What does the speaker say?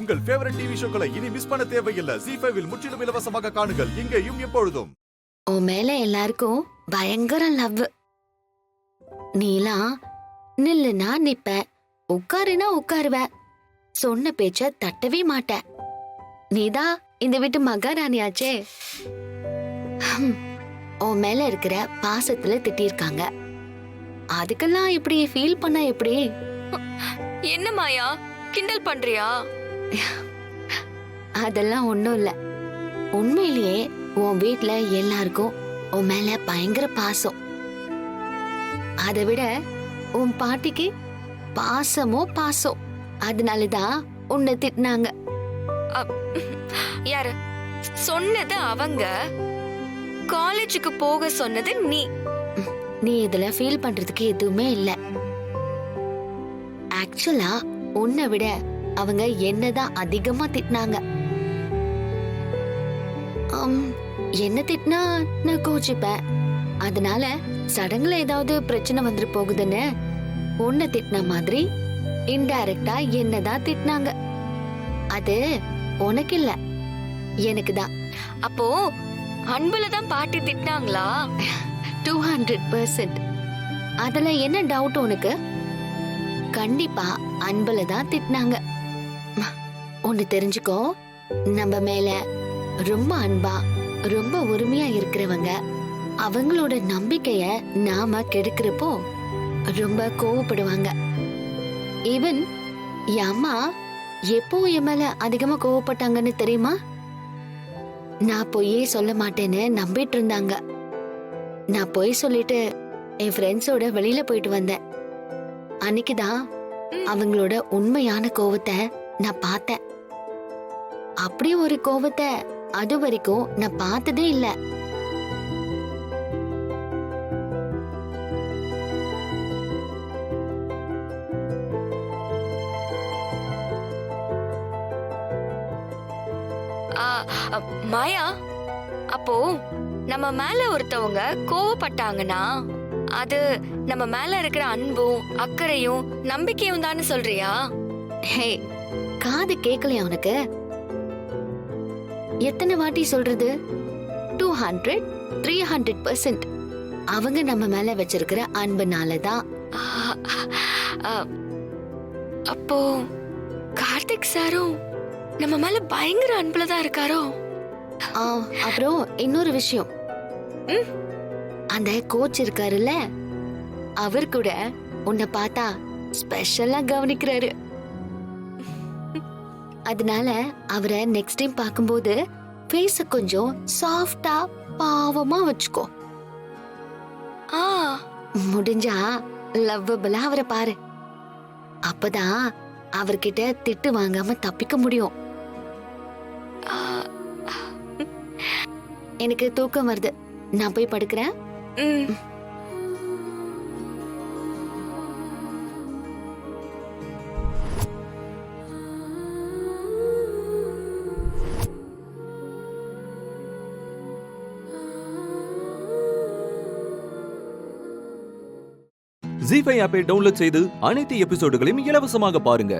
உங்கள் favourite TV ஷோக்களை இனி miss பண்ண தேவையில்லை. ஜீ5 இல் முற்றிலும் இலவசமாக காணுங்கள், இங்கேயும் எப்பொழுதும். உன் மேல எல்லாருக்கும் பயங்கர லவ். நீலாம் நில்லுனா நிப்ப, உட்காருனா உட்காருவ, சொன்ன பேச்ச தட்டவே மாட்ட. நீதான் இந்த வீட்டு மகாராணியாச்சே. உன் மேல இருக்கிற பாசத்துல திட்டிருக்காங்க. அதுக்கெல்லாம் இப்படி ஃபீல் பண்ணா எப்படி? என்ன மாயா, கிண்டல் பண்றியா? அதெல்லாம் ஒண்ணும் இல்ல. உண்மையிலேயே உன் வீட்ல எல்லாருக்கும் உன் மேல பயங்கர பாசம். அதை விட உன் பாட்டிக்கு பாசமோ பாசம். அதனாலதான் உன்னை திட்டினாங்க. யாரு சொன்னது? அவங்க. காலேஜுக்கு போக சொன்னது நீ. நீ இதுல ஃபீல் பண்றதுக்கு எதுவுமே இல்ல. ஆக்சுவலா உன்னை விட அவங்க என்னதான் அதிகமா திட்டினாங்க. என்ன திட்டினா நான் கோச்சிப்பேன். அதனால சடங்குல ஏதாவது பிரச்சனை வந்துட்டு போகுதுன்னு உன்னை திட்டின மாதிரி இன்டைரக்டா என்னதான் திட்டினாங்க. அது உனக்கு இல்ல, எனக்குதான். அப்போ அன்புலதான் பாட்டி திட்டினாங்களா? 200%. அதுல என்ன டவுட் உனக்கு? கண்டிப்பா அன்புலதான் திட்டினாங்க. ஒன்னு தெரிஞ்சுக்கோ, நம்ம மேல ரொம்ப அன்பா ரொம்ப உரிமையா இருக்கிறவங்க அவங்களோட நம்பிக்கைய நாம கெடுக்கிறப்போ ரொம்ப கோவப்படுவாங்க. ஈவன் என் அம்மா எப்போ என் மேல அதிகமா கோவப்பட்டாங்கன்னு தெரியுமா? நான் பொய்யே சொல்ல மாட்டேன்னு நம்பிட்டு இருந்தாங்க. நான் பொய் சொல்லிட்டு என் ஃப்ரெண்ட்ஸோட வெளியில போயிட்டு வந்தேன். அன்னைக்குதான் அவங்களோட உண்மையான கோவத்தை நான் பார்த்தேன். அப்படி ஒரு கோவத்தை அது வரைக்கும் நான் பார்த்ததே இல்ல. மாயா, அப்போ நம்ம மேல ஒருத்தவங்க கோவப்பட்டாங்கன்னா அது நம்ம மேல இருக்கிற அன்பும் அக்கறையும் நம்பிக்கையும் தானே சொல்றியா? ஹே, காது கேட்கலையா உனக்கு? எத்தனை வாட்டி சொல்றது? 200, 300% அவங்க நம்ம மேல வச்சிருக்கிற அன்புனாலதான். அப்போ கார்த்திக் சாரும் நம்ம மேல பயங்கர அன்புலதான் இருக்காரோ? அப்புறம் இன்னொரு விஷயம், அந்த கோச் இருக்காருல்ல, அவர் கூட உன்னை பார்த்தா ஸ்பெஷலா கவனிக்கிறாரு. அதனால அவரை நெக்ஸ்ட் டைம் பார்க்கும்போது ஃபேஸ கொஞ்சம் சாஃப்டா பாவமா வச்சுக்கோ. முடிஞ்சா லவ்வபிளா அவரை பாரு. அப்பதான் அவர்கிட்ட திட்டு வாங்காம தப்பிக்க முடியும். எனக்கு தூக்கம் வருது, நான் போய் படுக்கிறேன். ஜீ5 ஆப்பை டவுன்லோட் செய்து அனைத்து எபிசோடுகளையும் இலவசமாக பாருங்க.